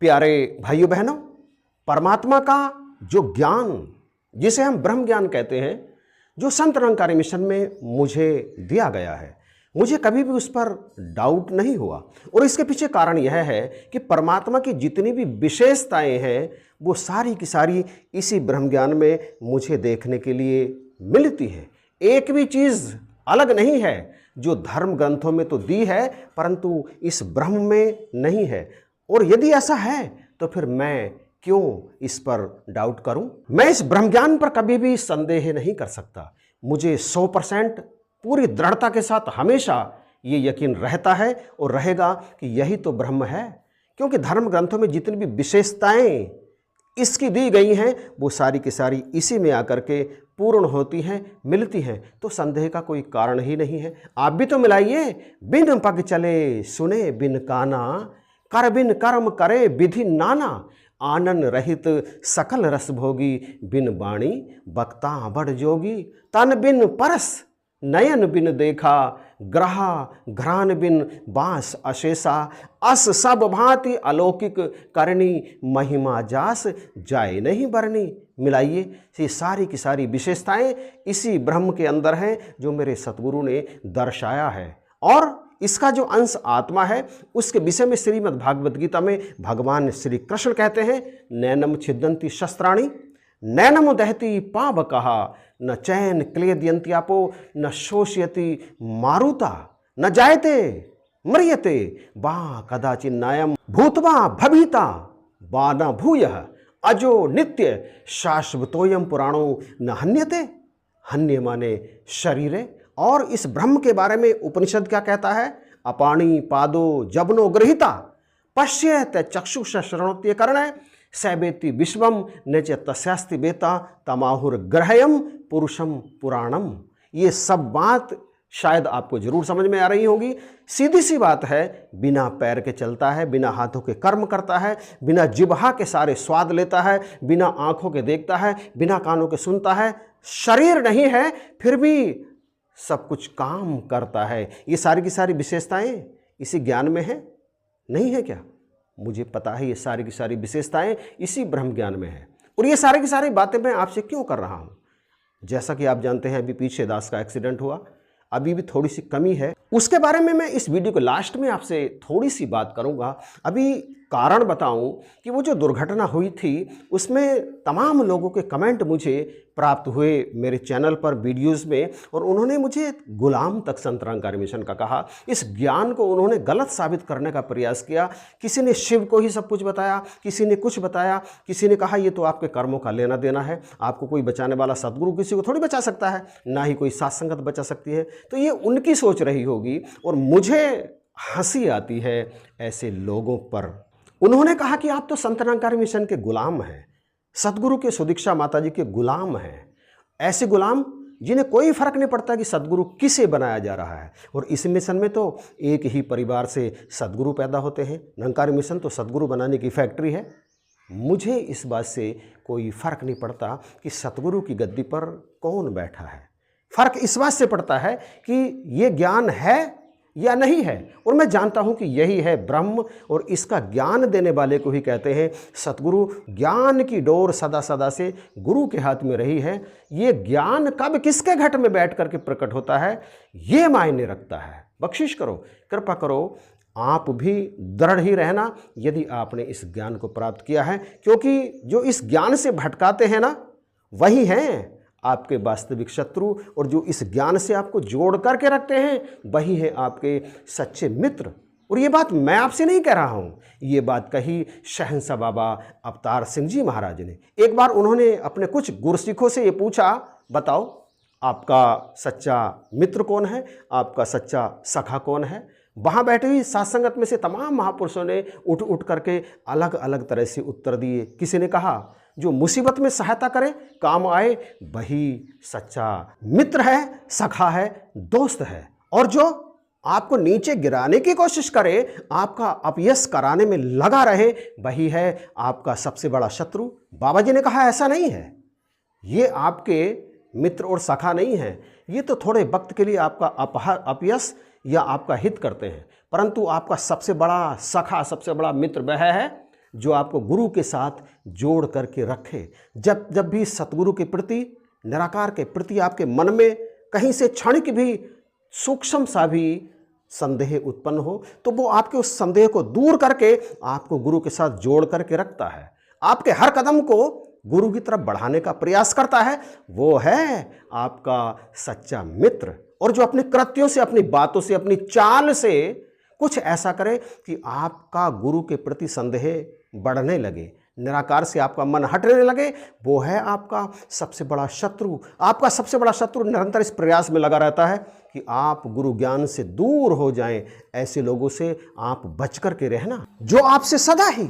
प्यारे भाइयों बहनों, परमात्मा का जो ज्ञान, जिसे हम ब्रह्म ज्ञान कहते हैं, जो संत निरंकारी मिशन में मुझे दिया गया है, मुझे कभी भी उस पर डाउट नहीं हुआ। और इसके पीछे कारण यह है कि परमात्मा की जितनी भी विशेषताएं हैं वो सारी की सारी इसी ब्रह्म ज्ञान में मुझे देखने के लिए मिलती है। एक भी चीज़ अलग नहीं है जो धर्म ग्रंथों में तो दी है परंतु इस ब्रह्म में नहीं है। और यदि ऐसा है तो फिर मैं क्यों इस पर डाउट करूं? मैं इस ब्रह्म ज्ञान पर कभी भी संदेह नहीं कर सकता। मुझे 100% पूरी दृढ़ता के साथ हमेशा ये यकीन रहता है और रहेगा कि यही तो ब्रह्म है, क्योंकि धर्म ग्रंथों में जितनी भी विशेषताएं इसकी दी गई हैं वो सारी की सारी इसी में आकर के पूर्ण होती हैं, मिलती हैं। तो संदेह का कोई कारण ही नहीं है। आप भी तो मिलाइए। बिन पग चले सुने बिन काना, कर बिन कर्म करे विधि नाना, आनन रहित सकल रस भोगी, बिन बाणी बक्ता बड़ जोगी, तन बिन परस नयन बिन देखा, ग्रहा घ्राण बिन बांस अशेषा, अस सब भांति अलौकिक करनी, महिमा जास जाए नहीं बरनी। मिलाइए, ये सारी की सारी विशेषताएं इसी ब्रह्म के अंदर हैं जो मेरे सतगुरु ने दर्शाया है। और इसका जो अंश आत्मा है उसके विषय में श्रीमद् भागवत गीता में भगवान श्री कृष्ण कहते हैं, नैनम छिदंती शस्त्राणि नैनम दहती पावकहा, न चैन क्लेदयन्त्यापो न शोषयति मारुता, न जायते मर्यते वा कदाचिन्नायम भूतवा भविता वा न भूयः, अजो नित्य शाश्वतोयम पुराणो न हन्यते। हन्य माने शरीरे। और इस ब्रह्म के बारे में उपनिषद क्या कहता है? अपाणी पादो जबनो गृहीता, पश्येत चक्षुष शृणोत्य कर्ण, सैवेति विश्वम न च तस्यास्ति बेता, तमाहुर ग्रहयम पुरुषम पुराणम। ये सब बात शायद आपको जरूर समझ में आ रही होगी। सीधी सी बात है, बिना पैर के चलता है, बिना हाथों के कर्म करता है, बिना जिह्वा के सारे स्वाद लेता है, बिना आंखों के देखता है, बिना कानों के सुनता है, शरीर नहीं है फिर भी सब कुछ काम करता है। ये सारी की सारी विशेषताएं इसी ज्ञान में है, नहीं है क्या? मुझे पता है ये सारी की सारी विशेषताएं इसी ब्रह्म ज्ञान में है। और ये सारी की सारी बातें मैं आपसे क्यों कर रहा हूँ? जैसा कि आप जानते हैं, अभी पीछे दास का एक्सीडेंट हुआ, अभी भी थोड़ी सी कमी है, उसके बारे में मैं इस वीडियो के लास्ट में आपसे थोड़ी सी बात करूंगा। अभी कारण बताऊं कि वो जो दुर्घटना हुई थी उसमें तमाम लोगों के कमेंट मुझे प्राप्त हुए मेरे चैनल पर वीडियोस में, और उन्होंने मुझे गुलाम तक संत निरंकारी मिशन का कहा। इस ज्ञान को उन्होंने गलत साबित करने का प्रयास किया। किसी ने शिव को ही सब कुछ बताया, किसी ने कुछ बताया, किसी ने कहा ये तो आपके कर्मों का लेना देना है, आपको कोई बचाने वाला सदगुरु किसी को थोड़ी बचा सकता है, ना ही कोई साथ संगत बचा सकती है। तो ये उनकी सोच रही होगी और मुझे हंसी आती है ऐसे लोगों पर। उन्होंने कहा कि आप तो संत निरंकारी मिशन के गुलाम हैं, सदगुरु के सुदीक्षा माता जी के गुलाम हैं, ऐसे गुलाम जिन्हें कोई फर्क नहीं पड़ता कि सदगुरु किसे बनाया जा रहा है। और इस मिशन में तो एक ही परिवार से सदगुरु पैदा होते हैं। निरंकारी मिशन तो सदगुरु बनाने की फैक्ट्री है। मुझे इस बात से कोई फर्क नहीं पड़ता कि सतगुरु की गद्दी पर कौन बैठा है। फर्क इस बात से पड़ता है कि ये ज्ञान है या नहीं है। और मैं जानता हूं कि यही है ब्रह्म, और इसका ज्ञान देने वाले को ही कहते हैं सतगुरु। ज्ञान की डोर सदा सदा से गुरु के हाथ में रही है। ये ज्ञान कब किसके घट में बैठ करके प्रकट होता है ये मायने रखता है। बख्शिश करो, कृपा करो, आप भी दृढ़ ही रहना यदि आपने इस ज्ञान को प्राप्त किया है, क्योंकि जो इस ज्ञान से भटकाते हैं ना वही हैं आपके वास्तविक शत्रु, और जो इस ज्ञान से आपको जोड़ करके रखते हैं वही है आपके सच्चे मित्र। और ये बात मैं आपसे नहीं कह रहा हूँ, ये बात कही शहंशाह बाबा अवतार सिंह जी महाराज ने। एक बार उन्होंने अपने कुछ गुरसिखों से ये पूछा, बताओ आपका सच्चा मित्र कौन है, आपका सच्चा सखा कौन है? वहाँ बैठे हुई सात्संगत में से तमाम महापुरुषों ने उठ उठ करके अलग अलग तरह से उत्तर दिए। किसी ने कहा जो मुसीबत में सहायता करे, काम आए, वही सच्चा मित्र है, सखा है, दोस्त है। और जो आपको नीचे गिराने की कोशिश करे, आपका अपयश कराने में लगा रहे, वही है आपका सबसे बड़ा शत्रु। बाबा जी ने कहा ऐसा नहीं है, ये आपके मित्र और सखा नहीं है, ये तो थोड़े वक्त के लिए आपका अपयश या आपका हित करते हैं, परंतु आपका सबसे बड़ा सखा, सबसे बड़ा मित्र वह है जो आपको गुरु के साथ जोड़ करके रखे। जब जब भी सतगुरु के प्रति, निराकार के प्रति आपके मन में कहीं से क्षणिक भी सूक्ष्म सा भी संदेह उत्पन्न हो, तो वो आपके उस संदेह को दूर करके आपको गुरु के साथ जोड़ करके रखता है। आपके हर कदम को गुरु की तरफ बढ़ाने का प्रयास करता है। वो है आपका सच्चा मित्र। और जो अपने कृत्यों से, अपनी बातों से, अपनी चाल से कुछ ऐसा करे कि आपका गुरु के प्रति संदेह बढ़ने लगे, निराकार से आपका मन हटने लगे, वो है आपका सबसे बड़ा शत्रु। आपका सबसे बड़ा शत्रु निरंतर इस प्रयास में लगा रहता है कि आप गुरु ज्ञान से दूर हो जाएं। ऐसे लोगों से आप बच करके रहना। जो आपसे सदा ही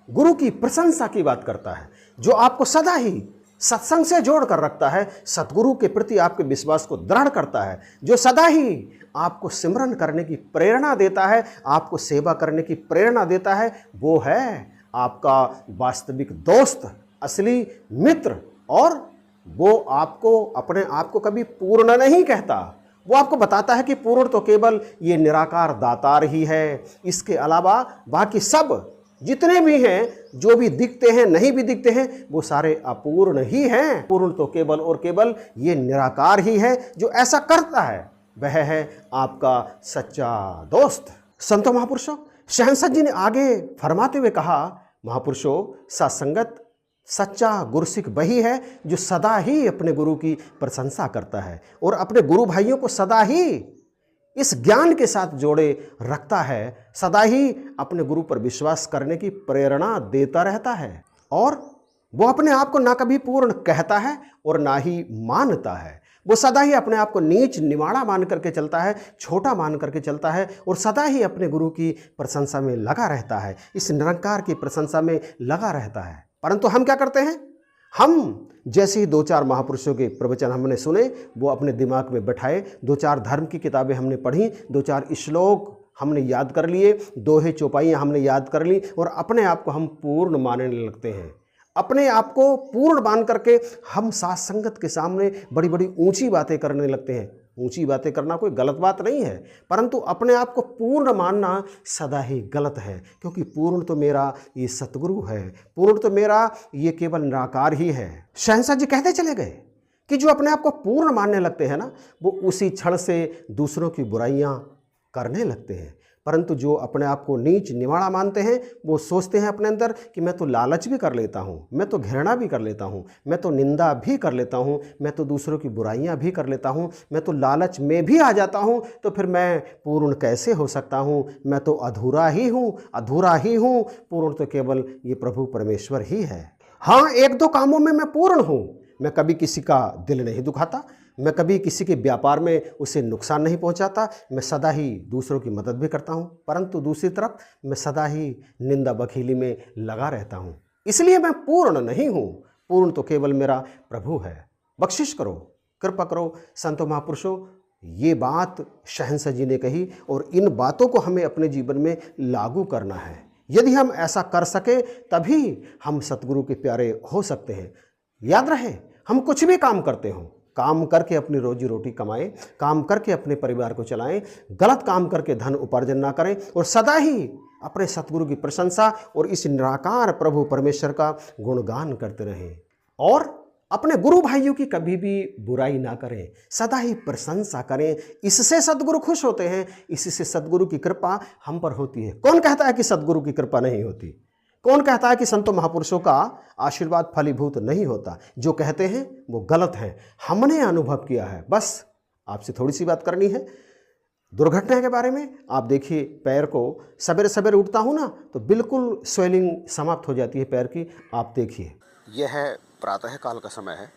गुरु की प्रशंसा की बात करता है, जो आपको सदा ही सत्संग से जोड़ कर रखता है, सतगुरु के प्रति आपके विश्वास को दृढ़ करता है, जो सदा ही आपको सिमरन करने की प्रेरणा देता है, आपको सेवा करने की प्रेरणा देता है, वो है आपका वास्तविक दोस्त, असली मित्र। और वो आपको, अपने आप को कभी पूर्ण नहीं कहता। वो आपको बताता है कि पूर्ण तो केवल ये निराकार दातार ही है, इसके अलावा बाकी सब जितने भी हैं, जो भी दिखते हैं, नहीं भी दिखते हैं, वो सारे अपूर्ण ही हैं। पूर्ण तो केवल और केवल ये निराकार ही है। जो ऐसा करता है वह है आपका सच्चा दोस्त। संतो महापुरुषों, शहंसद जी ने आगे फरमाते हुए कहा, महापुरुषों, सत्संगत सच्चा गुरुसिख वही है जो सदा ही अपने गुरु की प्रशंसा करता है और अपने गुरु भाइयों को सदा ही इस ज्ञान के साथ जोड़े रखता है, सदा ही अपने गुरु पर विश्वास करने की प्रेरणा देता रहता है। और वो अपने आप को ना कभी पूर्ण कहता है और ना ही मानता है। वो सदा ही अपने आप को नीच निवाड़ा मान करके चलता है, छोटा मान करके चलता है और सदा ही अपने गुरु की प्रशंसा में लगा रहता है, इस निरंकार की प्रशंसा में लगा रहता है। परंतु हम क्या करते हैं? हम जैसे ही 2-4 महापुरुषों के प्रवचन हमने सुने, वो अपने दिमाग में बैठाए, 2-4 धर्म की किताबें हमने पढ़ी, 2-4 श्लोक हमने याद कर लिए, दोहे चौपाइयाँ हमने याद कर ली और अपने आप को हम पूर्ण मानने लगते हैं। अपने आप को पूर्ण मान करके हम साथ संगत के सामने बड़ी बड़ी ऊंची बातें करने लगते हैं। ऊंची बातें करना कोई गलत बात नहीं है, परंतु अपने आप को पूर्ण मानना सदा ही गलत है, क्योंकि पूर्ण तो मेरा ये सतगुरु है, पूर्ण तो मेरा ये केवल निराकार ही है। शहंसद जी कहते चले गए कि जो अपने आप को पूर्ण मानने लगते हैं ना, वो उसी क्षण से दूसरों की बुराइयां करने लगते हैं। परंतु जो अपने आप को नीच निवाड़ा मानते हैं, वो सोचते हैं अपने अंदर कि मैं तो लालच भी कर लेता हूँ, मैं तो घृणा भी कर लेता हूँ, मैं तो निंदा भी कर लेता हूँ, मैं तो दूसरों की बुराइयाँ भी कर लेता हूँ, मैं तो लालच में भी आ जाता हूँ, तो फिर मैं पूर्ण कैसे हो सकता हूँ? मैं तो अधूरा ही हूँ, अधूरा ही हूँ। पूर्ण तो केवल ये प्रभु परमेश्वर ही है। हाँ, 1-2 कामों में मैं पूर्ण हूँ। मैं कभी किसी का दिल नहीं दुखाता, मैं कभी किसी के व्यापार में उसे नुकसान नहीं पहुंचाता, मैं सदा ही दूसरों की मदद भी करता हूं, परंतु दूसरी तरफ मैं सदा ही निंदा बखीली में लगा रहता हूं। इसलिए मैं पूर्ण नहीं हूं। पूर्ण तो केवल मेरा प्रभु है। बख्शिश करो, कृपा करो संतो महापुरुषों। ये बात शहंसद जी ने कही और इन बातों को हमें अपने जीवन में लागू करना है। यदि हम ऐसा कर सके तभी हम सतगुरु के प्यारे हो सकते हैं। याद रहे, हम कुछ भी काम करते हो, काम करके अपनी रोजी रोटी कमाएं, काम करके अपने परिवार को चलाएं, गलत काम करके धन उपार्जन ना करें और सदा ही अपने सतगुरु की प्रशंसा और इस निराकार प्रभु परमेश्वर का गुणगान करते रहें और अपने गुरु भाइयों की कभी भी बुराई ना करें, सदा ही प्रशंसा करें। इससे सतगुरु खुश होते हैं, इससे सतगुरु की कृपा हम पर होती है। कौन कहता है कि सतगुरु की कृपा नहीं होती? कौन कहता है कि संतों महापुरुषों का आशीर्वाद फलीभूत नहीं होता? जो कहते हैं वो गलत हैं। हमने अनुभव किया है। बस आपसे थोड़ी सी बात करनी है दुर्घटना के बारे में। आप देखिए, पैर को सवेरे सवेरे उठता हूँ ना, तो बिल्कुल स्वेलिंग समाप्त हो जाती है पैर की। आप देखिए, यह है प्रातः काल का समय है।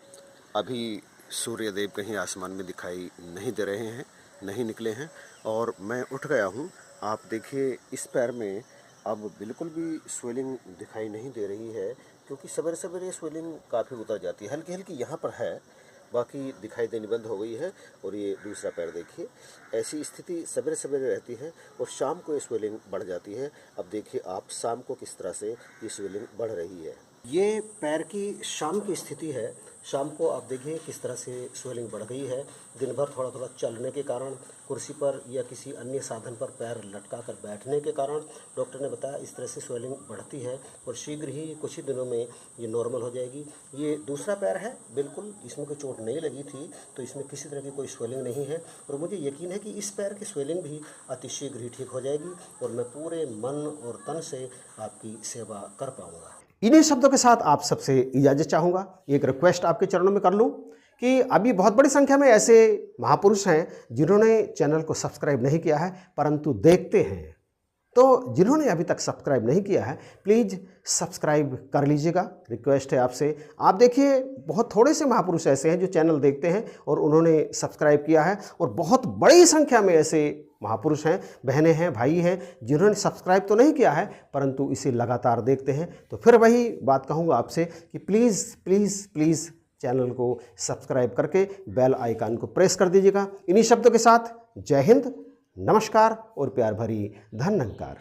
अभी सूर्यदेव कहीं आसमान में दिखाई नहीं दे रहे हैं, नहीं निकले हैं और मैं उठ गया हूँ। आप देखिए, इस पैर में अब बिल्कुल भी स्वेलिंग दिखाई नहीं दे रही है, क्योंकि सवेरे सवेरे स्वेलिंग काफ़ी उतर जाती है। हल्की हल्की यहाँ पर है, बाकी दिखाई देनी बंद हो गई है। और ये दूसरा पैर देखिए, ऐसी स्थिति सवेरे सवेरे रहती है और शाम को ये स्वेलिंग बढ़ जाती है। अब देखिए आप, शाम को किस तरह से ये स्वेलिंग बढ़ रही है। ये पैर की शाम की स्थिति है। शाम को आप देखिए किस तरह से स्वेलिंग बढ़ गई है। दिन भर थोड़ा थोड़ा चलने के कारण, कुर्सी पर या किसी अन्य साधन पर पैर लटका कर बैठने के कारण डॉक्टर ने बताया इस तरह से स्वेलिंग बढ़ती है और शीघ्र ही कुछ ही दिनों में ये नॉर्मल हो जाएगी। ये दूसरा पैर है, बिल्कुल इसमें कोई चोट नहीं लगी थी, तो इसमें किसी तरह की कोई स्वेलिंग नहीं है और मुझे यकीन है कि इस पैर की स्वेलिंग भी अतिशीघ्र ही ठीक हो जाएगी और मैं पूरे मन और तन से आपकी सेवा कर पाऊँगा। इन्हीं शब्दों के साथ आप सबसे इजाज़त चाहूँगा। एक रिक्वेस्ट आपके चरणों में कर लूँ कि अभी बहुत बड़ी संख्या में ऐसे महापुरुष हैं जिन्होंने चैनल को सब्सक्राइब नहीं किया है परंतु देखते हैं। तो जिन्होंने अभी तक सब्सक्राइब नहीं किया है प्लीज़ सब्सक्राइब कर लीजिएगा, रिक्वेस्ट है आपसे। आप देखिए बहुत थोड़े से महापुरुष ऐसे हैं जो चैनल देखते हैं और उन्होंने सब्सक्राइब किया है और बहुत बड़ी संख्या में ऐसे महापुरुष हैं, बहनें हैं, भाई हैं जिन्होंने सब्सक्राइब तो नहीं किया है परंतु इसे लगातार देखते हैं। तो फिर वही बात कहूँगा आपसे कि प्लीज़ प्लीज़ प्लीज़ चैनल को सब्सक्राइब करके बेल आइकन को प्रेस कर दीजिएगा। इन्हीं शब्दों के साथ जय हिंद, नमस्कार और प्यार भरी धन्यवाद।